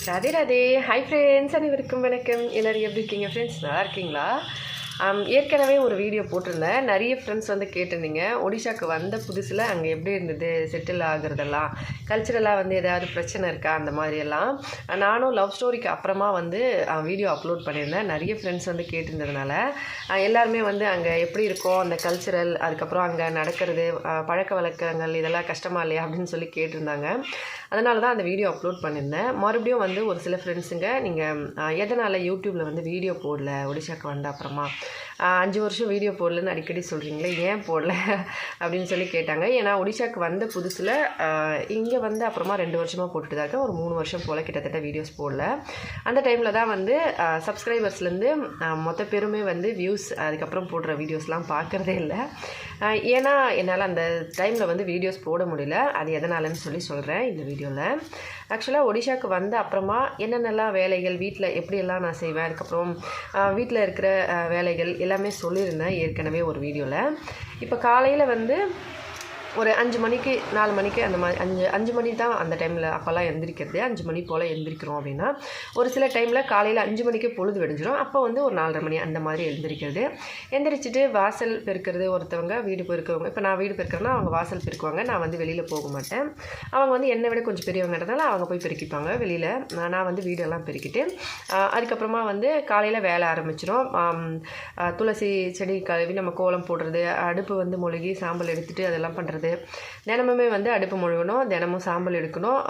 Radhe Radhe. Hi friends, அனைவருக்கும் வணக்கம். எல்லோரும் எப்படி இருக்கீங்க ஃப்ரெண்ட்ஸ்? நல்லா இருக்கீங்களா? ஏற்கனவே ஒரு வீடியோ போட்டிருந்தேன். நிறைய ஃப்ரெண்ட்ஸ் வந்து கேட்டிருந்தீங்க, ஒடிஷாவுக்கு வந்த புதுசில் அங்கே எப்படி இருந்தது, செட்டில் ஆகுறதெல்லாம், கல்ச்சுரலாக வந்து ஏதாவது பிரச்சனை இருக்கா, அந்த மாதிரியெல்லாம். நானும் லவ் ஸ்டோரிக்கு அப்புறமா வந்து வீடியோ அப்லோட் பண்ணியிருந்தேன். நிறைய ஃப்ரெண்ட்ஸ் வந்து கேட்டிருந்ததுனால எல்லாருமே வந்து அங்கே எப்படி இருக்கும் அந்த கல்ச்சுரல், அதுக்கப்புறம் அங்கே நடக்கிறது, பழக்க வழக்கங்கள், இதெல்லாம் கஷ்டமா இல்லையா அப்படின்னு சொல்லி கேட்டிருந்தாங்க. அதனால தான் அந்த வீடியோ அப்லோட் பண்ணியிருந்தேன். மறுபடியும் வந்து ஒரு சில ஃப்ரெண்ட்ஸுங்க, நீங்கள் எதனால் யூடியூப்பில் வந்து வீடியோ போடல ஒடிஷாவுக்கு வந்த அப்புறமா, 5 வருஷம் வீடியோ போடலன்னு அடிக்கடி சொல்கிறீங்களே, ஏன் போடல அப்படின்னு சொல்லி கேட்டாங்க. ஏன்னா ஒடிஷாவுக்கு வந்த புதுசில் இங்கே வந்து அப்புறமா 2 வருஷமாக போட்டுட்டு தான் இருக்கேன். ஒரு 3 வருஷம் போல் கிட்டத்தட்ட வீடியோஸ் போடல. அந்த டைமில் தான் வந்து சப்ஸ்கிரைபர்ஸ்லேருந்து மொத்த பேருமே வந்து வியூஸ், அதுக்கப்புறம் போடுற வீடியோஸ்லாம் பார்க்குறதே இல்லை. ஏன்னா என்னால் அந்த டைமில் வந்து வீடியோஸ் போட முடியல. அது எதனாலன்னு சொல்லி சொல்கிறேன் இந்த வீடியோவில். ஆக்சுவலாக ஒடிஷாவுக்கு வந்த அப்புறமா என்னென்னலாம் வேலைகள், வீட்டில் எப்படியெல்லாம் நான் செய்வேன், அதுக்கப்புறம் வீட்டில் இருக்கிற வேலைகள் எல்லாமே சொல்லியிருந்தேன் ஏற்கனவே ஒரு வீடியோவில். இப்போ காலையில் வந்து ஒரு 5 மணிக்கு 4 மணிக்கு அந்த மாதிரி 5 மணி தான் அந்த டைமில் அப்போல்லாம் எந்திரிக்கிறது. 5 மணி போல் எந்திரிக்கிறோம் அப்படின்னா, ஒரு சில டைமில் காலையில் 5 மணிக்கே பொழுது வெடிஞ்சிடும். அப்போ வந்து ஒரு 4:30 மணி அந்த மாதிரி எந்திரிக்கிறது. எந்திரிச்சிட்டு வாசல் பெருக்கிறது, ஒருத்தவங்க வீடு பெருக்கிறவங்க. இப்போ நான் வீடு பெருக்கிறேன்னா அவங்க வாசல் பெருக்குவாங்க. நான் வந்து வெளியில் போக மாட்டேன். அவங்க வந்து என்னை விட கொஞ்சம் பெரியவங்கன்றதால அவங்க போய் பெருக்கிப்பாங்க வெளியில். நான் வந்து வீடெல்லாம் பெருக்கிட்டு அதுக்கப்புறமா வந்து காலையில் வேலை ஆரம்பிச்சிடும். துளசி செடி கழுவி நம்ம கோலம் போடுறது, அடுப்பு வந்து மொழுகி சாம்பல் எடுத்துகிட்டு அதெல்லாம் பண்ணுறது. தினமுமே வந்து அடுப்பு முழுகணும், தினமும் சாம்பல் எடுக்கணும்.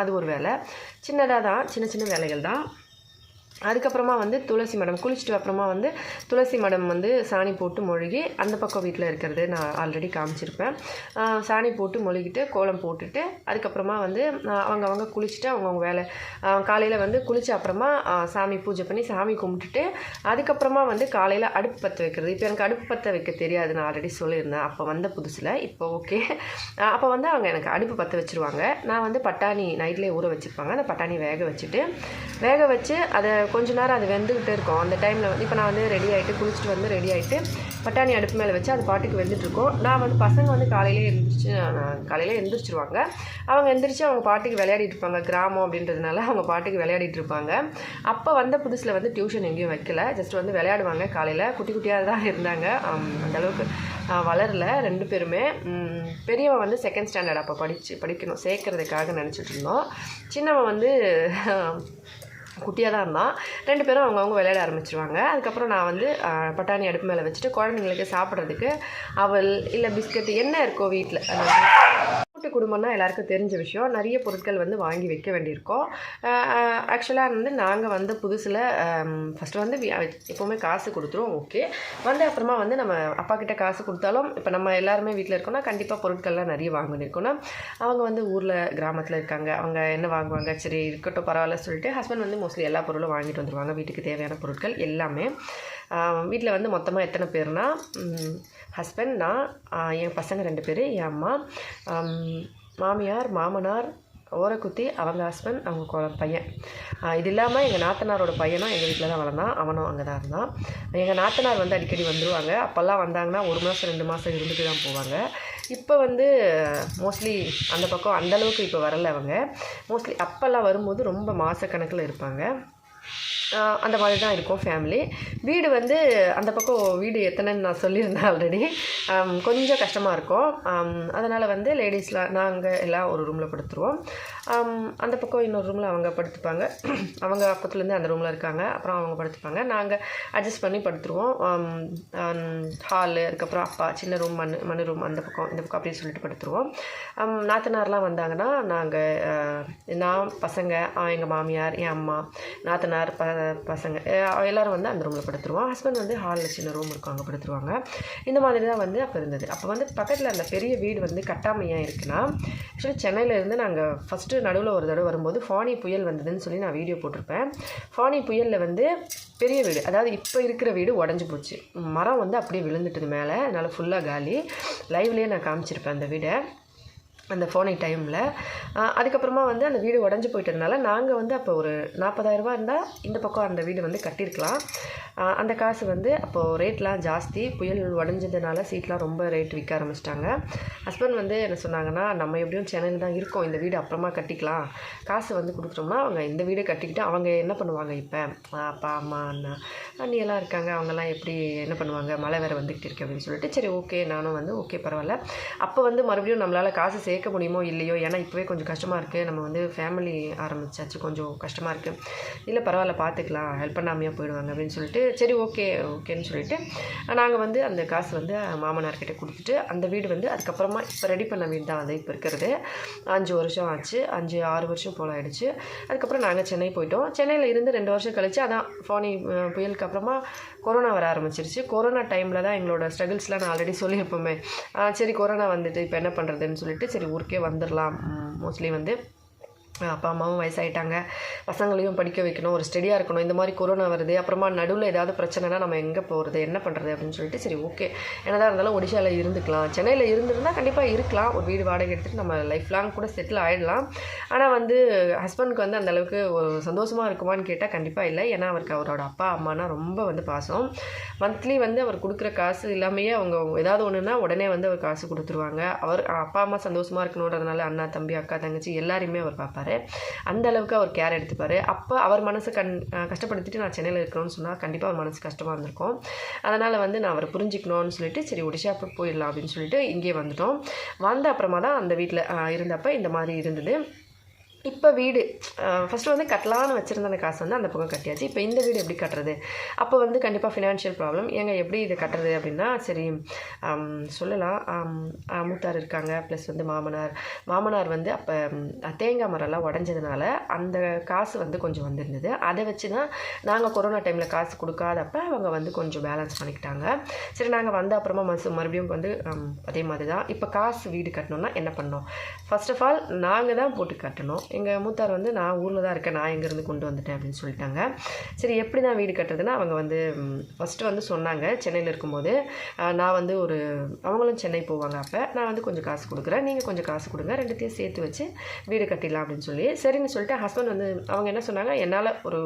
அது ஒரு வேலை, சின்னதாக தான், சின்ன சின்ன வேலைகள் தான். அதுக்கப்புறமா வந்து துளசி மடம் குளிச்சுட்டு அப்புறமா வந்து துளசி மடம் வந்து சாணி போட்டு மொழுகி, அந்த பக்கம் வீட்டில் இருக்கிறது நான் ஆல்ரெடி காமிச்சிருப்பேன். சாணி போட்டு மொழுகிட்டு கோலம் போட்டுட்டு அதுக்கப்புறமா வந்து அவங்க குளிச்சுட்டு அவங்கவுங்க வேலை, காலையில் வந்து குளித்த அப்புறமா சாமி பூஜை பண்ணி சாமி கும்பிட்டுட்டு அதுக்கப்புறமா வந்து காலையில் அடுப்பு பற்ற வைக்கிறது. இப்போ எனக்கு அடுப்பு பற்ற வைக்க தெரியாது, நான் ஆல்ரெடி சொல்லியிருந்தேன் அப்போ வந்த புதுசில். இப்போ ஓகே. அப்போ வந்து அவங்க எனக்கு அடுப்பு பற்ற வச்சுருவாங்க. நான் வந்து பட்டாணி நைட்லேயே ஊற வச்சுருப்பாங்க. அந்த பட்டாணி வேக வச்சு அதை கொஞ்ச நேரம் அது வெந்துக்கிட்டே இருக்கும். அந்த டைமில் வந்து இப்போ நான் வந்து ரெடி ஆகிட்டு குளிச்சுட்டு வந்து ரெடி ஆகிட்டு பட்டாணி அடுப்பு மேலே வச்சு அது பாட்டுக்கு வெந்துட்டுருக்கோம். நான் வந்து பசங்க வந்து காலையிலே எழுந்திரிச்சிருவாங்க. அவங்க எந்திரிச்சு அவங்க பாட்டுக்கு விளையாடிட்டு இருப்பாங்க. கிராமம் அப்படின்றதுனால அவங்க பாட்டுக்கு விளையாடிட்டு இருப்பாங்க. அப்போ வந்த புதுசில் வந்து டியூஷன் எங்கேயும் வைக்கல, ஜஸ்ட் வந்து விளையாடுவாங்க. காலையில் குட்டி குட்டியாக தான் இருந்தாங்க, அந்தளவுக்கு வளரல 2 பேருமே. பெரியவன் வந்து 2nd ஸ்டாண்டர்ட் அப்போ படிக்கணும் சேர்க்கறதுக்காக நினச்சிட்டு இருந்தோம். சின்னவன் வந்து குட்டியாக தான் இருந்தான். 2 பேரும் அவங்கவுங்க விளையாட ஆரம்பிச்சிருவாங்க. அதுக்கப்புறம் நான் வந்து பட்டாணி அடுப்பு மேலே வச்சுட்டு குழந்தைங்களுக்கு சாப்பிட்றதுக்கு அவல் இல்லை பிஸ்கட் என்ன இருக்கோ வீட்டில், கூட்டு குடும்பம்னா எல்லாருக்கும் தெரிஞ்ச விஷயம், நிறைய பொருட்கள் வந்து வாங்கி வைக்க வேண்டியிருக்கோம். ஆக்சுவலாக வந்து நாங்கள் வந்த புதுசில் ஃபஸ்ட்டு வந்து எப்போவுமே காசு கொடுத்துருவோம். ஓகே, வந்து அப்புறமா வந்து நம்ம அப்பா கிட்டே காசு கொடுத்தாலும் இப்போ நம்ம எல்லாருமே வீட்டில் இருக்கோம்னா கண்டிப்பாக பொருட்கள்லாம் நிறைய வாங்க வேண்டியிருக்கோன்னா, அவங்க வந்து ஊரில் கிராமத்தில் இருக்காங்க, அவங்க என்ன வாங்குவாங்க, சரி இருக்கட்டும் பரவாயில்ல சொல்லிட்டு ஹஸ்பண்ட் வந்து மோஸ்ட்லி எல்லா பொருளும் வாங்கிட்டு வந்துடுவாங்க, வீட்டுக்கு தேவையான பொருட்கள் எல்லாமே. வீட்டில் வந்து மொத்தமாக எத்தனை பேர்னா, ஹஸ்பண்ட், நான், என் பசங்க 2 பேர், என் அம்மா, மாமியார், மாமனார், ஓரக்குத்தி, அவங்க ஹஸ்பண்ட், அவங்க பையன். இது இல்லாமல் எங்கள் நாத்தனாரோட பையனும் எங்கள் வீட்டில் தான் வளர்ந்தான், அவனும் அங்கே தான் இருந்தான். எங்கள் நாத்தனார் வந்து அடிக்கடி வந்துடுவாங்க. அப்போல்லாம் வந்தாங்கன்னா 1 மாதம் 2 மாதம் இருந்துட்டு தான் போவாங்க. இப்போ வந்து மோஸ்ட்லி அந்த பக்கம் அந்தளவுக்கு இப்போ வரலை. அவங்க மோஸ்ட்லி அப்போல்லாம் வரும்போது ரொம்ப மாதக்கணக்கில் இருப்பாங்க. அந்த மாதிரி தான் இருக்கும் ஃபேமிலி. வீடு வந்து அந்த பக்கம் வீடு எத்தனைன்னு நான் சொல்லியிருந்தேன் ஆல்ரெடி. கொஞ்சம் கஷ்டமாக இருக்கும். அதனால் வந்து லேடிஸ்லாம் நாங்கள் எல்லாம் ஒரு ரூமில் படுத்துருவோம். அந்த பக்கம் இன்னொரு ரூமில் அவங்க படுத்துப்பாங்க. அவங்க அப்பத்துலேருந்து அந்த ரூமில் இருக்காங்க, அப்புறம் அவங்க படுத்துப்பாங்க. நாங்கள் அட்ஜஸ்ட் பண்ணி படுத்துருவோம். ஹாலு, அதுக்கப்புறம் அப்பா சின்ன ரூம், மண் ரூம், அந்த பக்கம் இந்த பக்கம் அப்படின்னு சொல்லிட்டு படுத்துருவோம். நாத்தனார்லாம் வந்தாங்கன்னா நான் பசங்க, எங்கள் மாமியார், என் அம்மா, நாத்தனார், பசங்க எல்லோரும் வந்து அந்த ரூமில் படுத்துருவோம். ஹஸ்பண்ட் வந்து ஹாலில் சின்ன ரூம் இருக்கும், அங்கே படுத்துருவாங்க. இந்த மாதிரி தான் வந்து அப்போ இருந்தது. அப்போ வந்து பக்கத்தில் அந்த பெரிய வீடு வந்து கட்டாமையாக இருக்குன்னா, ஆக்சுவலி சென்னையிலேருந்து நாங்கள் ஃபஸ்ட்டு நடுவில் ஒரு தடவை வரும்போது ஃபானி புயல் வந்ததுன்னு சொல்லி நான் வீடியோ போட்டிருப்பேன். ஃபானி புயலில் வந்து பெரிய வீடு, அதாவது இப்போ இருக்கிற வீடு உடஞ்சி போச்சு. மரம் வந்து அப்படியே விழுந்துட்டுது மேலே, அதனால் ஃபுல்லாக காலி. லைவ்லேயே நான் காமிச்சிருப்பேன் அந்த வீடை. அந்த ஃபோனி டைமில். அதுக்கப்புறமா வந்து அந்த வீடு உடஞ்சி போயிட்டதுனால நாங்கள் வந்து அப்போ ஒரு 40,000 இருந்தால் இந்த பக்கம் அந்த வீடு வந்து கட்டியிருக்கலாம். அந்த காசு வந்து அப்போது ரேட்லாம் ஜாஸ்தி, புயல் உடஞ்சதுனால சீட்லாம் ரொம்ப ரேட் விற்க ஆரம்பிச்சிட்டாங்க. ஹஸ்பண்ட் வந்து என்ன சொன்னாங்கன்னா, நம்ம எப்படியும் சென்னையில் தான் இருக்கோம், இந்த வீடு அப்புறமா கட்டிக்கலாம், காசு வந்து கொடுத்துட்டோம்னா அவங்க இந்த வீடு கட்டிக்கிட்டு அவங்க என்ன பண்ணுவாங்க, இப்போ அப்பா அம்மா அண்ணா அண்ணி எல்லாம் இருக்காங்க, அவங்கெல்லாம் எப்படி என்ன பண்ணுவாங்க, மழை வேறு வந்துக்கிட்டு இருக்கு அப்படின்னு சொல்லிட்டு சரி ஓகே நானும் வந்து ஓகே பரவாயில்ல. அப்போ வந்து மறுபடியும் நம்மளால் காசு சேர்க்க முடியுமோ இல்லையோ, ஏன்னா இப்போவே கொஞ்சம் கஷ்டமாக இருக்குது, நம்ம வந்து ஃபேமிலி ஆரம்பிச்சாச்சு, கொஞ்சம் கஷ்டமாக இருக்குது, இல்லை பரவாயில்ல பார்த்துக்கலாம், ஹெல்ப் பண்ணாமையாக போயிடுவாங்க அப்படின்னு சொல்லிட்டு சரி ஓகேன்னு சொல்லிட்டு நாங்கள் வந்து அந்த காசு வந்து மாமனார்கிட்ட கொடுத்துட்டு அந்த வீடு வந்து அதுக்கப்புறமா இப்போ ரெடி பண்ண வீடு தான் அது. இப்போ இருக்கிறது 5 வருஷம் ஆச்சு, 5-6 வருஷம் போல் ஆகிடுச்சு. அதுக்கப்புறம் நாங்கள் சென்னை போயிட்டோம். சென்னையில் இருந்து 2 வருஷம் கழிச்சு அதான் ஃபோனி புயலுக்கு அப்புறமா கொரோனா வர ஆரம்பிச்சிருச்சு. கொரோனா டைமில் தான் எங்களோட ஸ்ட்ரகிள்ஸ்லாம் நான் ஆல்ரெடி சொல்லியிருப்போமே. சரி கொரோனா வந்துட்டு இப்போ என்ன பண்ணுறதுன்னு சொல்லிட்டு சரி ஊருக்கே வந்துடலாம். மோஸ்ட்லி வந்து அப்பா அம்மாவும் வயசாகிட்டாங்க, பசங்களையும் படிக்க வைக்கணும், ஒரு ஸ்டடியாக இருக்கணும், இந்த மாதிரி கொரோனா வருது, அப்புறமா நடுவில் ஏதாவது பிரச்சனைனா நம்ம எங்கே போகிறது, என்ன பண்ணுறது அப்படின்னு சொல்லிட்டு சரி ஓகே என்னதான் இருந்தாலும் ஒடிஷாவில் இருந்துக்கலாம், சென்னையில் இருந்திருந்தால் கண்டிப்பாக இருக்கலாம், ஒரு வீடு வாடகை எடுத்துகிட்டு நம்ம லைஃப் லாங் கூட செட்டில் ஆகிடலாம். ஆனால் வந்து ஹஸ்பண்டுக்கு வந்து அந்தளவுக்கு ஒரு சந்தோஷமாக இருக்குமான்னு கேட்டால் கண்டிப்பாக இல்லை. ஏன்னா அவருக்கு அவரோட அப்பா அம்மானா ரொம்ப வந்து பாசம். மந்த்லி வந்து அவர் கொடுக்குற காசு இல்லாமையே அவங்க ஏதாவது ஒன்றுனா உடனே வந்து அவர் காசு கொடுத்துருவாங்க. அவர் அப்பா அம்மா சந்தோஷமாக இருக்கணுன்றதுனால அண்ணா தம்பி அக்கா தங்கச்சி எல்லாரையுமே அவர் பார்ப்பார். அந்த அளவுக்கு அவர் கேர் எடுத்துப்பார். அப்போ அவர் மனசு கஷ்டப்படுத்திட்டு நான் சென்னையில் இருக்கிறோன்னு சொன்னால் கண்டிப்பாக அவர் மனசு கஷ்டமாக இருந்திருக்கும். அதனால் வந்து நான் அவரை புரிஞ்சிக்கணும்னு சொல்லிட்டு சரி ஒடிஷா போயிடலாம் அப்படின்னு சொல்லிட்டு இங்கே வந்துட்டோம். வந்த அப்புறமா தான் அந்த வீட்டில் இருந்தப்போ இந்த மாதிரி இருந்தது. இப்போ வீடு ஃபஸ்ட்டு வந்து கட்டலான்னு வச்சுருந்த அந்த காசு வந்து அந்த பக்கம் கட்டியாச்சு. இப்போ இந்த வீடு எப்படி கட்டுறது, அப்போ வந்து கண்டிப்பாக ஃபினான்ஷியல் ப்ராப்ளம். ஏங்க எப்படி இதை கட்டுறது அப்படின்னா சரி சொல்லலாம். மூத்தார் இருக்காங்க, ப்ளஸ் வந்து மாமனார் வந்து அப்போ தேங்காய் மரம்லாம் உடஞ்சதுனால அந்த காசு வந்து கொஞ்சம் வந்திருந்தது. அதை வச்சு தான் நாங்கள் கொரோனா டைமில் காசு கொடுக்காதப்ப அவங்க வந்து கொஞ்சம் பேலன்ஸ் பண்ணிக்கிட்டாங்க. சரி நாங்கள் வந்த அப்புறமா மறுபடியும் வந்து அதே மாதிரி தான். இப்போ காசு வீடு கட்டணுன்னா என்ன பண்ணோம், ஃபர்ஸ்ட் ஆஃப் ஆல் நாங்கள் தான் போட்டு கட்டணும். எங்கள் மூத்தார் வந்து நான் ஊரில் தான் இருக்கேன், நான் எங்கேருந்து கொண்டு வந்துட்டேன் அப்படின்னு சொல்லிட்டாங்க. சரி எப்படி தான் வீடு கட்டுறதுன்னா அவங்க வந்து ஃபஸ்ட்டு வந்து சொன்னாங்க சென்னையில் இருக்கும்போது நான் வந்து அவங்களும் சென்னை போவாங்க, அப்போ நான் வந்து கொஞ்சம் காசு கொடுக்குறேன், நீங்கள் கொஞ்சம் காசு கொடுங்க, ரெண்டுத்தையும் சேர்த்து வச்சு வீடு கட்டிடலாம் அப்படின்னு சொல்லி சரின்னு சொல்லிட்டு ஹஸ்பண்ட் வந்து அவங்க என்ன சொன்னாங்க, என்னால் ஒரு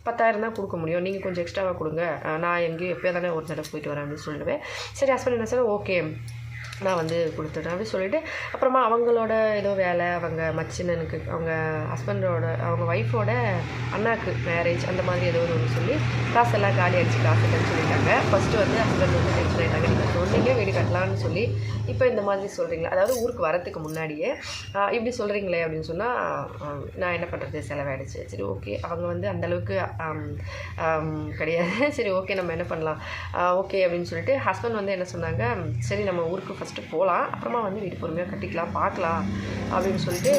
10,000 தான் கொடுக்க முடியும், நீங்கள் கொஞ்சம் எக்ஸ்ட்ராவாக கொடுங்க, நான் எங்கேயும் எப்போயோ தானே ஒரு தடவை போயிட்டு வரேன் அப்படின்னு சொல்லிடுவேன். சரி ஹஸ்பண்ட் என்ன சொன்னால் ஓகே நான் வந்து கொடுத்துட்றேன் அப்படின்னு சொல்லிவிட்டு அப்புறமா அவங்களோட ஏதோ வேலை, அவங்க மச்சினனுக்கு அவங்க ஹஸ்பண்டோட அவங்க ஒய்ஃபோட அண்ணாக்கு மேரேஜ் அந்த மாதிரி ஏதோ ஒன்று சொல்லி காசெல்லாம் காலி அடிச்சு காசு இல்லைன்னு சொல்லிட்டாங்க. ஃபஸ்ட்டு வந்து ஹஸ்பண்ட் வந்து டென்ஷன் ஆகிட்டாங்க, நீங்கள் சொன்னீங்க வீடு கட்டலான்னு சொல்லி இப்போ இந்த மாதிரி சொல்கிறீங்களா, அதாவது ஊருக்கு வரத்துக்கு முன்னாடியே இப்படி சொல்கிறீங்களே அப்படின்னு சொன்னால் நான் என்ன பண்ணுறது, செலவாயிடுச்சு. சரி ஓகே அவங்க வந்து அந்தளவுக்கு கிடையாது. சரி ஓகே நம்ம என்ன பண்ணலாம், ஓகே அப்படின்னு சொல்லிட்டு ஹஸ்பண்ட் வந்து என்ன சொன்னாங்க, சரி நம்ம ஊருக்கு ஃபஸ்ட்டு போகலாம், அப்புறமா வந்து வீடு பொறுமையாக கட்டிக்கலாம் பார்க்கலாம் அப்படின்னு சொல்லிட்டு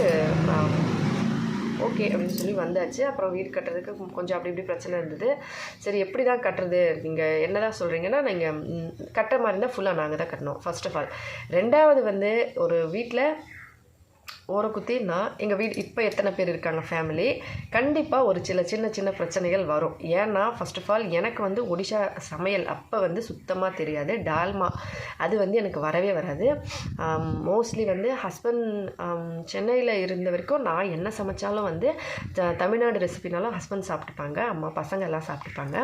ஓகே அப்படின்னு சொல்லி வந்தாச்சு. அப்புறம் வீடு கட்டுறதுக்கு கொஞ்சம் அப்படி இப்படி பிரச்சனை இருந்தது. சரி எப்படி தான் கட்டுறது, நீங்கள் என்ன தான் சொல்கிறீங்கன்னா நீங்கள் கட்டுற மாதிரி இருந்தால் ஃபுல்லாக நாங்கள் தான் கட்டணும் ஃபர்ஸ்ட் ஆஃப் ஆல். ரெண்டாவது வந்து ஒரு வீட்டில் ஓர குத்தின்னா எங்கள் வீடு இப்போ எத்தனை பேர் இருக்காங்க ஃபேமிலி, கண்டிப்பாக ஒரு சின்ன சின்ன பிரச்சனைகள் வரும். ஏன்னா ஃபர்ஸ்ட் ஆஃப் ஆல் எனக்கு வந்து ஒடிஷா சமையல் அப்போ வந்து சுத்தமாக தெரியாது. டால்மா அது வந்து எனக்கு வரவே வராது. மோஸ்ட்லி வந்து ஹஸ்பண்ட் சென்னையில் இருந்த வரைக்கும் நான் என்ன சமைச்சாலும் வந்து தமிழ்நாடு ரெசிபினாலும் ஹஸ்பண்ட் சாப்பிட்டுப்பாங்க, அம்மா பசங்க எல்லாம் சாப்பிட்டுப்பாங்க.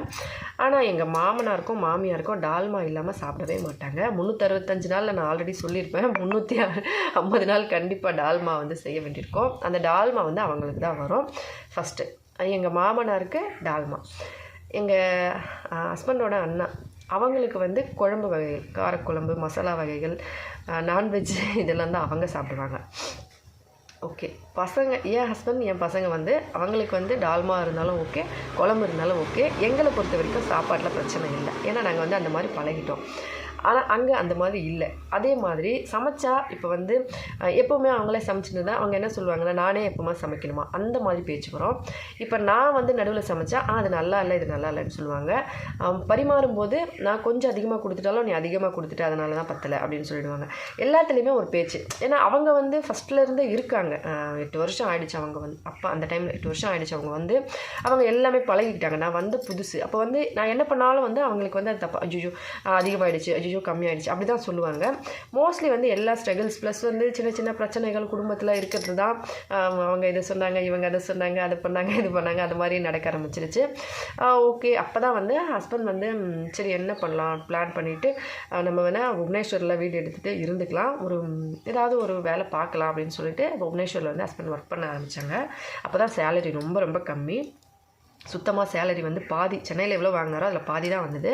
ஆனால் எங்கள் மாமனாருக்கும் மாமியாருக்கும் டால்மா இல்லாமல் சாப்பிடவே மாட்டாங்க. 365 நாளில் நான் ஆல்ரெடி சொல்லியிருப்பேன், 350 நாள் கண்டிப்பாக டால்மா வந்து செய்ய வேண்டியிருக்கோம். அந்த டால்மா வந்து அவங்களுக்கு தான் வரும். ஃபஸ்ட்டு எங்கள் மாமனாருக்கு டால்மா, எங்கள் ஹஸ்பண்டோட அண்ணா அவங்களுக்கு வந்து குழம்பு வகைகள், காரக்குழம்பு, மசாலா வகைகள், நான்வெஜ் இதெல்லாம் தான் அவங்க சாப்பிடுவாங்க. ஓகே பசங்க என் ஹஸ்பண்ட் என் பசங்க வந்து அவங்களுக்கு வந்து டால்மா இருந்தாலும் ஓகே, குழம்பு இருந்தாலும் ஓகே. எங்களை பொறுத்த வரைக்கும் சாப்பாட்டில் பிரச்சனை இல்லை, ஏன்னா நாங்கள் வந்து அந்த மாதிரி பழகிட்டோம். ஆனால் அங்கே அந்த மாதிரி இல்லை. அதே மாதிரி சமைச்சா இப்போ வந்து எப்போவுமே அவங்களே சமைச்சிட்டு தான் அவங்க என்ன சொல்லுவாங்கன்னா நானே எப்போவுமே சமைக்கணுமா அந்த மாதிரி பேச்சு வரும். இப்போ நான் வந்து நடுவில் சமைச்சா அது நல்லா இல்லை இது நல்லா இல்லைன்னு சொல்லுவாங்க. பரிமாறும்போது நான் கொஞ்சம் அதிகமாக கொடுத்துட்டாலும் நீ அதிகமாக கொடுத்துட்டு அதனால தான் பத்தலை அப்படின்னு சொல்லிடுவாங்க. எல்லாத்துலேயுமே ஒரு பேச்சு. ஏன்னா அவங்க வந்து ஃபஸ்ட்லேருந்து இருக்காங்க, 8 வருஷம் ஆகிடுச்சு அவங்க வந்து, அப்போ அந்த டைமில் 8 வருஷம் ஆகிடுச்சு அவங்க வந்து, அவங்க எல்லாமே பழகிக்கிட்டாங்க. நான் வந்து புதுசு, அப்போ வந்து நான் என்ன பண்ணாலும் வந்து அவங்களுக்கு வந்து அது தப்பா ஐயோ அதிகமாகிடுச்சு, ஐயோ ஐயோ கம்மியாயிடுச்சு அப்படி தான் சொல்லுவாங்க. மோஸ்ட்லி வந்து எல்லா ஸ்ட்ரகிள்ஸ் ப்ளஸ் வந்து சின்ன சின்ன பிரச்சனைகள் குடும்பத்தில் இருக்கிறது தான். அவங்க இதை சொன்னாங்க, இவங்க அதை சொன்னாங்க, அது பண்ணாங்க, இது பண்ணாங்க, அது மாதிரி நடக்க ஆரம்பிச்சிருச்சு. ஓகே, அப்போ தான் வந்து ஹஸ்பண்ட் வந்து சரி என்ன பண்ணலாம் பிளான் பண்ணிவிட்டு நம்ம வேணால் புவனேஸ்வரில் வீடு எடுத்துகிட்டு இருந்துக்கலாம், ஏதாவது ஒரு வேலை பார்க்கலாம் அப்படின்னு சொல்லிட்டு புவனேஸ்வரில் வந்து ஹஸ்பண்ட் ஒர்க் பண்ண ஆரம்பித்தாங்க. அப்போ தான் சேலரி ரொம்ப ரொம்ப கம்மி. சுத்தமாக சேலரி வந்து பாதி, சென்னையில் எவ்வளோ வாங்கினாரோ அதில் பாதி தான் வந்தது.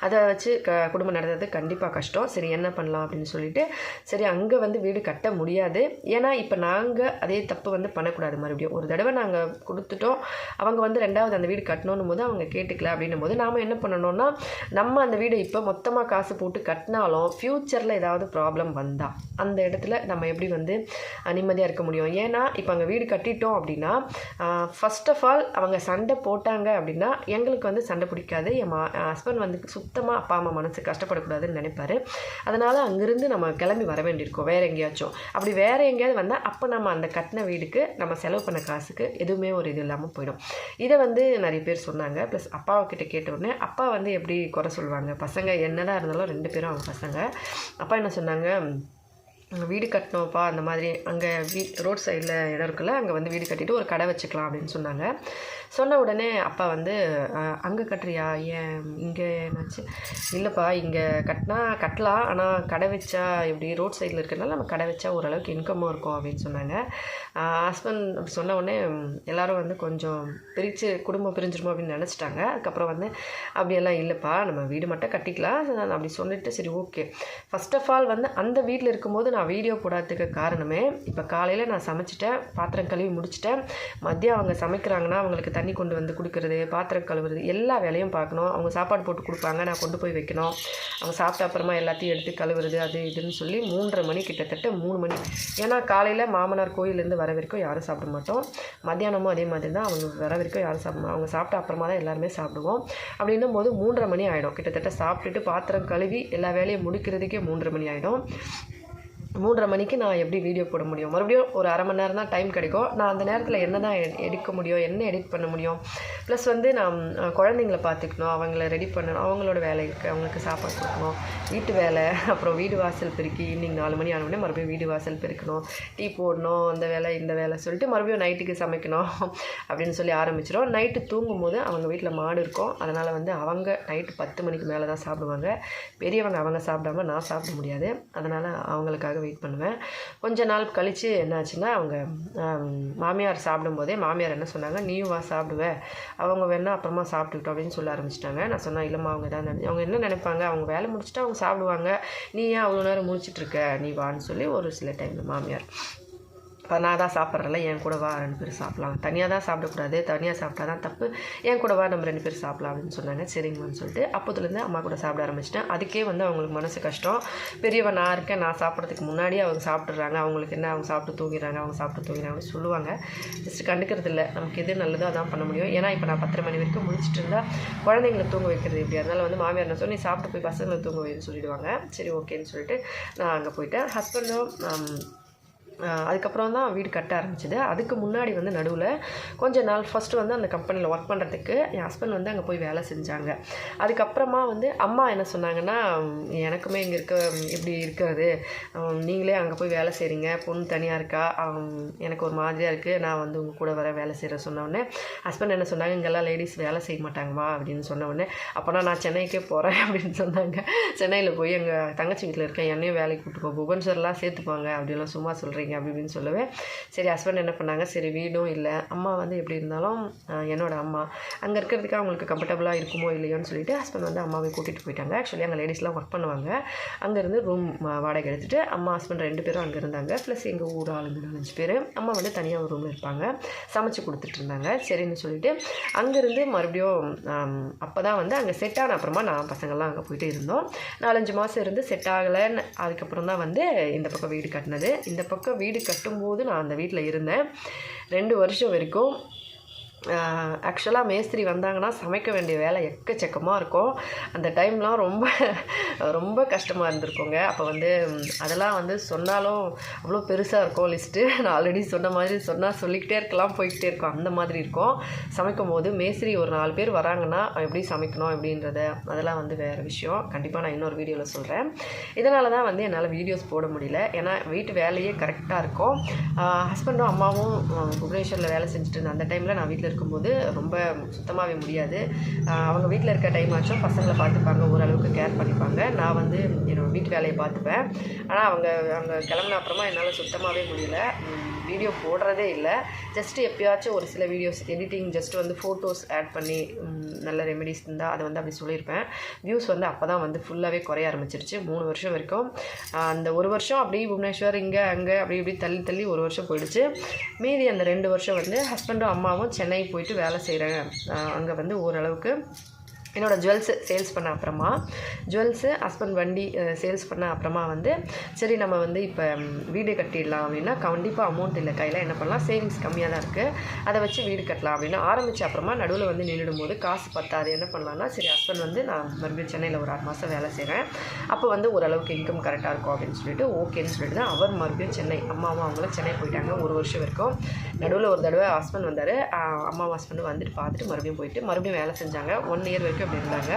அதை வச்சு குடும்பம் நடத்துறது கண்டிப்பாக கஷ்டம். சரி என்ன பண்ணலாம் அப்படின்னு சொல்லிட்டு சரி அங்கே வந்து வீடு கட்ட முடியாது. ஏன்னா இப்போ நாங்கள் அதே தப்பு வந்து பண்ணக்கூடாது. மறுபடியும் ஒரு தடவை நாங்கள் கொடுத்துட்டோம், அவங்க வந்து ரெண்டாவது அந்த வீடு கட்டணும் போது அவங்க கேட்டுக்கல அப்படின்னும் போது நாம் என்ன பண்ணணும்னா நம்ம அந்த வீடை இப்போ மொத்தமாக காசு போட்டு கட்டினாலும் ஃப்யூச்சரில் ஏதாவது ப்ராப்ளம் வந்தால் அந்த இடத்துல நம்ம எப்படி வந்து நிம்மதியாக இருக்க முடியும். ஏன்னா இப்போ அங்கே வீடு கட்டிட்டோம் அப்படின்னா ஃபர்ஸ்ட் ஆஃப் ஆல் அவங்க சண்டை போட்டாங்க அப்படின்னா எங்களுக்கு வந்து சண்டை பிடிக்காது. என் ஹஸ்பண்ட் வந்து சுத்தமாக அப்பா அம்மா மனசு கஷ்டப்படக்கூடாதுன்னு நினைப்பாரு. அதனால் அங்கேருந்து நம்ம கிளம்பி வர வேண்டியிருக்கோம் வேறு எங்கேயாச்சும். அப்படி வேறு எங்கேயாவது வந்தால் அப்போ நம்ம அந்த கட்டின வீடுக்கு நம்ம செலவு பண்ண காசுக்கு எதுவுமே ஒரு இது இல்லாமல் போயிடும். இதை வந்து நிறைய பேர் சொன்னாங்க. ப்ளஸ் அப்பாவுக்கிட்ட கேட்ட உடனே அப்பா வந்து எப்படி குறை சொல்லுவாங்க, பசங்க என்னதான் இருந்தாலும் 2 பேரும் அவங்க பசங்க. அப்பா என்ன சொன்னாங்க, வீடு கட்டணும்ப்பா அந்த மாதிரி அங்கே ரோட் சைடில் இடம் இருக்குல்ல, அங்கே வந்து வீடு கட்டிட்டு ஒரு கடை வச்சுக்கலாம் அப்படின்னு சொன்னாங்க. சொன்ன உடனே அப்பா வந்து அங்கே கட்டுறியா, ஏன் இங்கே என்னாச்சு, இல்லைப்பா இங்கே கட்டலாம், ஆனால் கடை வச்சா எப்படி ரோட் சைடில் இருக்கிறதுனால நம்ம கடை வச்சா ஓரளவுக்கு இன்கமும் இருக்கும் அப்படின்னு சொன்னாங்க. ஹஸ்பண்ட் அப்படி சொன்ன உடனே எல்லோரும் வந்து கொஞ்சம் குடும்பம் பிரிஞ்சிருமோ அப்படின்னு நினச்சிட்டாங்க. அதுக்கப்புறம் வந்து அப்படியெல்லாம் இல்லைப்பா நம்ம வீடு மட்டும் கட்டிக்கலாம் அப்படி சொல்லிட்டு சரி ஓகே. ஃபர்ஸ்ட் ஆஃப் ஆல் வந்து அந்த வீட்டில் இருக்கும்போது நான் வீடியோ போடாததுக்கு காரணமே இப்போ காலையில் நான் சமைச்சிட்டேன், பாத்திரம் கழுவி முடிச்சிட்டேன், மதியம் அவங்க சமைக்கிறாங்கன்னா அவங்களுக்கு தண்ணி கொண்டு வந்து கொடுக்குறது, பாத்திரம் கழுவுறது, எல்லா வேலையும் பார்க்கணும். அவங்க சாப்பாடு போட்டு கொடுப்பாங்க, நான் கொண்டு போய் வைக்கணும், அவங்க சாப்பிட்ட அப்புறமா எல்லாத்தையும் எடுத்து கழுவுறது அது இதுன்னு சொல்லி 3:30 மணி கிட்டத்தட்ட 3 மணி. ஏன்னா காலையில் மாமனார் கோயிலேருந்து வர வரைக்கும் யாரும் சாப்பிட மாட்டோம், மத்தியானமும் அதே மாதிரி தான், அவங்க வர வரைக்கும் யாரும் சாப்பிடணும், அவங்க சாப்பிட்ட அப்புறமா தான் எல்லாருமே சாப்பிடுவோம். அப்படின்னும் போது 3:30 மணி ஆகிடும். கிட்டத்தட்ட சாப்பிட்டுட்டு பாத்திரம் கழுவி எல்லா வேலையும் முடிக்கிறதுக்கே 3:30 மணி ஆகிடும். 3:30 மணிக்கு நான் எப்படி வீடியோ போட முடியும்? மறுபடியும் ஒரு அரை மணி நேரம் தான் டைம் கிடைக்கும். நான் அந்த நேரத்தில் என்ன தான் எடுக்க முடியும், என்ன எடிட் பண்ண முடியும்? ப்ளஸ் வந்து நான் குழந்தைங்கள பார்த்துக்கணும், அவங்கள ரெடி பண்ணணும், அவங்களோட வேலை இருக்குது, அவங்களுக்கு சாப்பாடு கொடுக்கணும், வீட்டு வேலை, அப்புறம் வீடு வாசல் பெருக்கி ஈவினிங் 4 மணி ஆனோடனே மறுபடியும் வீடு வாசல் பெருக்கணும், டீ போடணும், அந்த வேலை இந்த வேலை சொல்லிட்டு மறுபடியும் நைட்டுக்கு சமைக்கணும் அப்படின்னு சொல்லி ஆரம்பிச்சிடும். நைட்டு தூங்கும்போது அவங்க வீட்டில் மாடு இருக்கும், அதனால் வந்து அவங்க நைட்டு 10 மணிக்கு மேலே தான் சாப்பிடுவாங்க. பெரியவங்க அவங்க சாப்பிடாம நான் சாப்பிட முடியாது, அதனால் அவங்களுக்காக வெயிட் பண்ணுவேன். கொஞ்ச நாள் கழித்து என்னாச்சுன்னா அவங்க மாமியார் சாப்பிடும்போதே மாமியார் என்ன சொன்னாங்க, நீயும் வா சாப்பிடுவேன், அவங்க வேணா அப்புறமா சாப்பிட்டுக்கிட்டோம் அப்படின்னு சொல்ல ஆரம்பிச்சிட்டாங்க. நான் சொன்னேன் இல்லைம்மா அவங்க தான் அவங்க என்ன நினைப்பாங்க, அவங்க வேலை முடிச்சுட்டு அவங்க சாப்பிடுவாங்க, நீ ஏன் அவ்வளோ நேரம் முடிச்சிட்ருக்க, நீ வான்னு சொல்லி ஒரு சில டைமில் மாமியார் இப்போ நான் தான் சாப்பிட்றேன்ல என் கூட வா 2 பேரும் சாப்பிட்லாம், தனியாக தான் சாப்பிடக்கூடாது, தனியாக சாப்பிட்டா தான் தப்பு, என் கூட வா நம்ம 2 பேரும் சாப்பிட்லாம் அப்படின்னு சொன்னாங்க. சரிங்கன்னு சொல்லிட்டு அப்போதுலேருந்து அம்மா கூட சாப்பிட ஆரம்பிச்சிட்டேன். அதுக்கே வந்து அவங்களுக்கு மனசு கஷ்டம். பெரியவன் நான் இருக்கேன், நான் சாப்பிட்றதுக்கு முன்னாடியே அவங்க சாப்பிட்றாங்க, அவங்களுக்கு என்ன அவங்க சாப்பிட்டு தூங்கிறாங்கன்னு சொல்லுவாங்க. ஜஸ்ட் கண்டுக்கிறது இல்லை, நமக்கு எது நல்லதோ அதான் பண்ண முடியும். ஏன்னா இப்போ நான் 10:30 மணி வரைக்கும் முடிச்சுட்டு இருந்தால் குழந்தைங்களை தூங்க வைக்கிறது எப்படி, அதனால் வந்து மாமியார் என்ன சொல்லி நீ சாப்பிட்டு போய் பசங்களை தூங்க வைன்னு சொல்லிடுவாங்க. சரி ஓகேன்னு சொல்லிட்டு நான் அங்கே போயிட்டேன். ஹஸ்பண்டும் அதுக்கப்புறம் தான் வீடு கட்ட ஆரம்பிச்சிது. அதுக்கு முன்னாடி வந்து நடுவில் கொஞ்ச நாள் ஃபஸ்ட்டு வந்து அந்த கம்பெனியில் ஒர்க் பண்ணுறதுக்கு என் ஹஸ்பண்ட் வந்து அங்கே போய் வேலை செஞ்சாங்க. அதுக்கப்புறமா வந்து அம்மா என்ன சொன்னாங்கன்னா, எனக்குமே இங்கே இப்படி இருக்கிறது, நீங்களே அங்கே போய் வேலை செய்கிறீங்க, பொண்ணு தனியாக இருக்கா, எனக்கு ஒரு மாதிரியாக இருக்குது, நான் வந்து உங்கள் கூட வர வேலை செய்கிற சொன்னோடனே ஹஸ்பண்ட் என்ன சொன்னாங்க, இங்கெல்லாம் லேடிஸ் வேலை செய்ய மாட்டாங்கம்மா அப்படின்னு சொன்னோடனே, அப்போனா நான் சென்னைக்கே போகிறேன் அப்படின்னு சொன்னாங்க. சென்னையில் போய் எங்கள் தங்கச்சி வீட்டில் இருக்கேன், என்னையும் வேலைக்கு கூப்பிட்டு புவனேஸ்வர்லாம் சேர்த்துப்பாங்க அப்படின்லாம் சும்மா சொல்கிறீங்க அப்படி இப்படின்னு சொல்லுவேன். சரி ஹஸ்பண்ட் என்ன பண்ணாங்க, சரி வீடும் இல்லை, அம்மா வந்து எப்படி இருந்தாலும் என்னோட அம்மா அங்கே இருக்கிறதுக்கு அவங்களுக்கு கம்ஃபர்டபுளாக இருக்குமோ இல்லையோன்னு சொல்லிட்டு ஹஸ்பண்ட் வந்து அம்மாவை கூட்டிகிட்டு போயிட்டாங்க. ஆக்சுவலி அங்கே லேடிஸ்லாம் ஒர்க் பண்ணுவாங்க. அங்கேருந்து ரூம் வாடகை எடுத்துகிட்டு அம்மா ஹஸ்பண்ட் 2 பேரும் அங்கே இருந்தாங்க. ப்ளஸ் எங்கள் ஊர் ஆளுங்க 4-5 பேர். அம்மா வந்து தனியாக ஒரு ரூமில் இருப்பாங்க, சமைச்சு கொடுத்துட்டு இருந்தாங்க. சரின்னு சொல்லிட்டு அங்கேருந்து மறுபடியும் அப்போ தான் வந்து அங்கே செட் ஆன அப்புறமா நான் பசங்கள்லாம் அங்கே போயிட்டு இருந்தோம். 4-5 மாதம் இருந்து செட் ஆகலைன்னு அதுக்கப்புறம் தான் வந்து இந்த பக்கம் வீடு கட்டினது. இந்த பக்கம் வீடு கட்டும்போது நான் அந்த வீட்டில் இருந்தேன் 2 வருஷம் வரைக்கும். ஆக்சுவலாக மேஸ்திரி வந்தாங்கன்னா சமைக்க வேண்டிய வேலை எக்கச்சக்கமாக இருக்கும். அந்த டைம்லாம் ரொம்ப ரொம்ப கஷ்டமாக இருந்திருக்குங்க. அப்போ வந்து அதெல்லாம் வந்து சொன்னாலும் அவ்வளோ பெருசாக இருக்கும் லிஸ்ட்டு. நான் ஆல்ரெடி சொன்ன மாதிரி சொன்னால் சொல்லிக்கிட்டே இருக்கலாம், போய்கிட்டே இருக்கும், அந்த மாதிரி இருக்கும். சமைக்கும் போது மேஸ்திரி ஒரு 4 பேர் வராங்கன்னா எப்படி சமைக்கணும் அப்படின்றத அதெல்லாம் வந்து வேறு விஷயம். கண்டிப்பாக நான் இன்னொரு வீடியோவில் சொல்கிறேன். இதனால தான் வந்து என்னால் வீடியோஸ் போட முடியல. ஏன்னா வீட்டு வேலையே கரெக்டாக இருக்கும். ஹஸ்பண்டும் அம்மாவும் புவனேஸ்வரில் வேலை செஞ்சுட்டு இருந்தேன். அந்த டைமில் நான் வீட்டில் இருக்கும்போது ரொம்ப சுத்தமாகவே முடியாது. அவங்க வீட்டில் இருக்க டைம் ஆச்சும் பசங்களை பார்த்துப்பாங்க, ஓரளவுக்கு கேர் பண்ணிப்பாங்க. நான் வந்து என்னோடய வீட்டு வேலையை பார்த்துப்பேன். ஆனால் அவங்க கிளம்புன அப்புறமா என்னால் சுத்தமாகவே முடியல. வீடியோ போடுறதே இல்லை. ஜஸ்ட்டு எப்போயாச்சும் ஒரு சில வீடியோஸ் எடிட்டிங் ஜஸ்ட் வந்து ஃபோட்டோஸ் ஆட் பண்ணி நல்ல ரெமெடிஸ் இருந்தால் அதை வந்து அப்படி சொல்லியிருப்பேன். வியூஸ் வந்து அப்போ தான் வந்து ஃபுல்லாகவே குறைய ஆரம்பிச்சிருச்சு. 3 வருஷம் வரைக்கும். அந்த 1 வருஷம் அப்படி புவனேஸ்வர் இங்கே அங்கே அப்படி இப்படி தள்ளி 1 வருஷம் போயிடுச்சு. மீதி அந்த 2 வருஷம் வந்து ஹஸ்பண்டும் அம்மாவும் சென்னை போயிட்டு வேலை செய்கிறாங்க. அங்கே வந்து ஓரளவுக்கு என்னோடய ஜுவல்ஸு சேல்ஸ் பண்ண அப்புறமா ஹஸ்பண்ட் வண்டி சேல்ஸ் பண்ண அப்புறமா வந்து சரி நம்ம வந்து இப்போ வீடு கட்டிடலாம் அப்படின்னா கண்டிப்பாக அமௌண்ட் இல்லை கையில். என்ன பண்ணலாம், சேவிங்ஸ் கம்மியாக தான் இருக்குது, அதை வச்சு வீடு கட்டலாம் அப்படின்னு ஆரம்பித்த அப்புறமா நடுவில் வந்து நின்றுடும் போது காசு பத்தாது. என்ன பண்ணலான்னா சரி ஹஸ்பண்ட் வந்து நான் மறுபடியும் சென்னையில் ஒரு 6 மாதம் வேலை செய்கிறேன், அப்போ வந்து ஓரளவுக்கு இன்கம் கரெக்டாக இருக்கும் அப்படின்னு சொல்லிட்டு ஓகேன்னு சொல்லிட்டு தான் அவர் மறுபடியும் சென்னை, அம்மாவும் அவங்களும் சென்னை போயிட்டாங்க 1 வருஷம் வரைக்கும். நடுவில் ஒரு தடவை ஹஸ்பண்ட் வந்தார், அம்மாவும் ஹஸ்பண்டும் வந்துட்டு பார்த்துட்டு மறுபடியும் வேலை செஞ்சாங்க. 1 இயர் வரைக்கும் அப்படி இருந்தாங்க.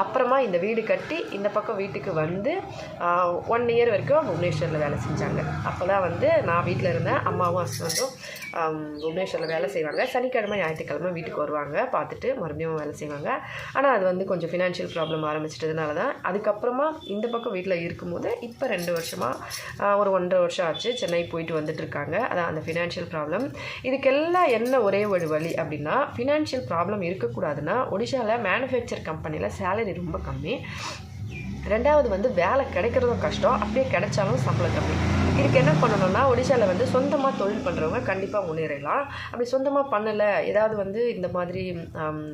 அப்புறமா இந்த வீடு கட்டி இந்த பக்கம் வீட்டுக்கு வந்து 1 இயர் வரைக்கும் புவனேஸ்வரில் வேலை செஞ்சாங்க. அப்போ தான் வந்து நான் வீட்டில் இருந்தேன், அம்மாவும் ஹஸ்பண்டும் புவனேஸ்வரில் வேலை செய்வாங்க. சனிக்கிழமை ஞாயிற்றுக்கிழமை வீட்டுக்கு வருவாங்க, பார்த்துட்டு மறுபடியும் வேலை செய்வாங்க. ஆனால் அது வந்து கொஞ்சம் ஃபினான்ஷியல் ப்ராப்ளம் ஆரம்பிச்சிட்டதுனால தான் அதுக்கப்புறமா இந்த பக்கம் வீட்டில் இருக்கும்போது இப்போ 2 வருஷமாக ஒரு 1.5 வருஷம் ஆச்சு சென்னை போயிட்டு வந்துட்டுருக்காங்க. அதான் அந்த ஃபினான்ஷியல் ப்ராப்ளம். இதுக்கெல்லாம் என்ன ஒரே ஒரு வழி அப்படின்னா, ஃபினான்ஷியல் ப்ராப்ளம் இருக்கக்கூடாதுன்னா ஒடிஷாவில் மேனுஃபேக்சர் கம்பெனியில் சேலரி ரொம்ப கம்மி. 2வது வந்து வேலை கிடைக்கிறதும் கஷ்டம், அப்படியே கிடைச்சாலும் சம்பளம் கம்மி. இதுக்கு என்ன பண்ணணும்னா ஒடிஷாவில் வந்து சொந்தமாக தொழில் பண்ணுறவங்க கண்டிப்பாக முன்னேறலாம். அப்படி சொந்தமாக பண்ணலை, ஏதாவது வந்து இந்த மாதிரி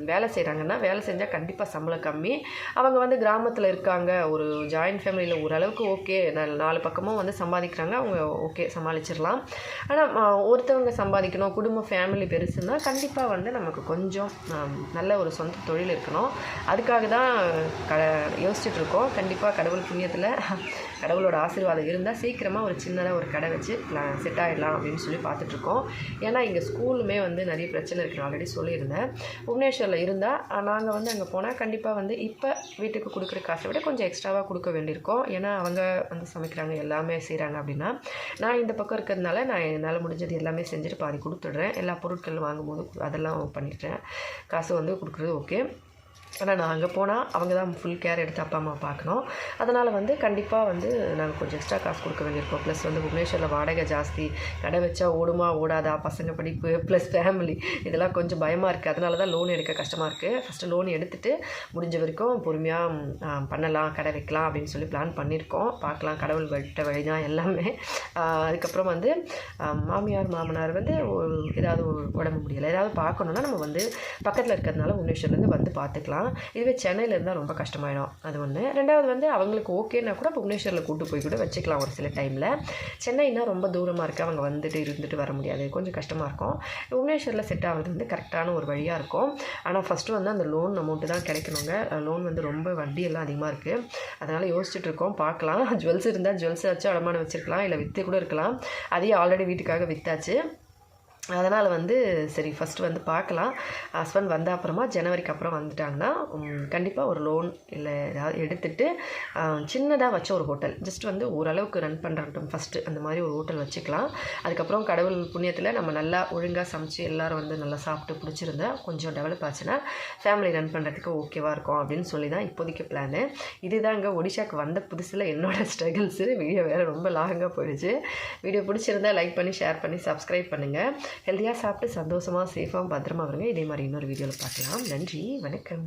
வேலை செய்கிறாங்கன்னா வேலை செஞ்சால் கண்டிப்பாக சம்பளம் கம்மி. அவங்க வந்து கிராமத்தில் இருக்காங்க, ஒரு ஜாயின்ட் ஃபேமிலியில் ஓரளவுக்கு ஓகே, 4 பக்கமும் வந்து சம்பாதிக்கிறாங்க, அவங்க ஓகே சமாளிச்சிடலாம். ஆனால் ஒருத்தவங்க சம்பாதிக்கணும், குடும்ப ஃபேமிலி பெருசுன்னா கண்டிப்பாக வந்து நமக்கு கொஞ்சம் நல்ல ஒரு சொந்த தொழில் இருக்கணும். அதுக்காக தான் யோசிச்சுட்ருக்கோம். கண்டிப்பாக கடவுள் புண்ணியத்தில் கடவுளோட ஆசீர்வாதம் இருந்தால் சீக்கிரமாக ஒரு சின்னதாக ஒரு கடை வச்சு செட் ஆகிடலாம் அப்படின்னு சொல்லி பார்த்துட்ருக்கோம். ஏன்னா இங்கே ஸ்கூலுமே வந்து நிறைய பிரச்சனை இருக்குது, ஆல்ரெடி சொல்லியிருந்தேன். புவனேஸ்வரில் இருந்தால் நாங்கள் வந்து அங்கே போனால் கண்டிப்பாக வந்து இப்போ வீட்டுக்கு கொடுக்குற காசை விட கொஞ்சம் எக்ஸ்ட்ராவாக கொடுக்க வேண்டியிருக்கோம். ஏன்னா அவங்க வந்து சமைக்கிறாங்க, எல்லாமே செய்கிறாங்க. அப்படின்னா நான் இந்த பக்கம் இருக்கிறதுனால நான் என்னால் முடிஞ்சது எல்லாமே செஞ்சுட்டு பாதி கொடுத்துட்றேன். எல்லா பொருட்கள் வாங்கும்போது அதெல்லாம் பண்ணிட்டேன், காசு வந்து கொடுக்குறது ஓகே. ஆனால் நான் அங்கே போனால் அவங்க தான் ஃபுல் கேர் எடுத்து அப்பா அம்மா பார்க்கணும். அதனால் வந்து கண்டிப்பாக வந்து நாங்கள் கொஞ்சம் எக்ஸ்ட்ரா காசு கொடுக்க வேண்டியிருக்கோம். ப்ளஸ் வந்து புவனேஸ்வரில் வாடகை ஜாஸ்தி, கடை வச்சா ஓடுமா ஓடாதா, பசங்க படிப்பு ப்ளஸ் ஃபேமிலி, இதெல்லாம் கொஞ்சம் பயமாக இருக்குது. அதனால தான் லோன் எடுக்க கஷ்டமாக இருக்குது. ஃபஸ்ட்டு லோன் எடுத்துகிட்டு முடிஞ்ச வரைக்கும் பொறுமையாக பண்ணலாம், கடை வைக்கலாம் அப்படின்னு சொல்லி பிளான் பண்ணியிருக்கோம். பார்க்கலாம், கடவுள் விட்ட வழி தான் எல்லாமே. அதுக்கப்புறம் வந்து மாமியார் மாமனார் வந்து ஏதாவது உடம்பு முடியலை, ஏதாவது பார்க்கணுன்னா நம்ம வந்து பக்கத்தில் இருக்கிறதுனால புவனேஸ்வர்லேருந்து வந்து பார்த்துக்கலாம். இதுவே சென்னையில் இருந்தால் ரொம்ப கஷ்டமாயிடும், அது ஒன்று. 2வது வந்து அவங்களுக்கு ஓகேன்னா கூட புவனேஸ்வரில் கூட்டு போய் கூட வச்சுக்கலாம் ஒரு சில டைமில். சென்னைனா ரொம்ப தூரமாக இருக்குது, அவங்க வந்துட்டு இருந்துட்டு வர முடியாது, கொஞ்சம் கஷ்டமாக இருக்கும். புவனேஸ்வரில் செட் ஆகிறது வந்து கரெக்டான ஒரு வழியாக இருக்கும். ஆனால் ஃபஸ்ட்டு வந்து அந்த லோன் அமௌண்ட்டு தான் கிடைக்கணுங்க. லோன் வந்து ரொம்ப வட்டியெல்லாம் அதிகமாக இருக்குது. அதனால் யோசிச்சுட்ருக்கோம், பார்க்கலாம். ஜுவல்ஸ் இருந்தால் ஜுவல்ஸ் வச்சு அடமானம் வச்சுருக்கலாம், இல்லை விற்று கூட இருக்கலாம். அதையும் ஆல்ரெடி வீட்டுக்காக விற்றாச்சு. அதனால் வந்து சரி ஃபஸ்ட்டு வந்து பார்க்கலாம். ஹஸ்பண்ட் வந்த அப்புறமா ஜனவரிக்கு அப்புறம் வந்துட்டாங்கன்னா கண்டிப்பாக ஒரு லோன் இல்லை ஏதாவது எடுத்துகிட்டு சின்னதாக வச்ச ஒரு ஹோட்டல் ஜஸ்ட் வந்து ஓரளவுக்கு ரன் பண்ணுறட்டும் ஃபஸ்ட்டு, அந்த மாதிரி ஒரு ஹோட்டல் வச்சுக்கலாம். அதுக்கப்புறம் கடவுள் புண்ணியத்தில் நம்ம நல்லா ஒழுங்காக சமைச்சு எல்லோரும் வந்து நல்லா சாப்பிட்டு பிடிச்சிருந்தா கொஞ்சம் டெவலப் ஆச்சுன்னா ஃபேமிலி ரன் பண்ணுறதுக்கு ஓகேவாக இருக்கும் அப்படின்னு சொல்லி தான் இப்போதைக்கு பிளானு. இதுதாங்க ஒடிஷாக்கு வந்த புதுசில் என்னோடய ஸ்ட்ரகிள்ஸு. வீடியோ வேறு ரொம்ப லாங்காக போயிடுச்சு. வீடியோ பிடிச்சிருந்தால் லைக் பண்ணி ஷேர் பண்ணி சப்ஸ்கிரைப் பண்ணுங்கள். ஹெல்த்தியாக சாப்பிட்டு சந்தோஷமாக சேஃபாக பத்திரமா வருங்க. இதே மாதிரி இன்னொரு வீடியோவில் பார்க்கலாம். நன்றி, வணக்கம்.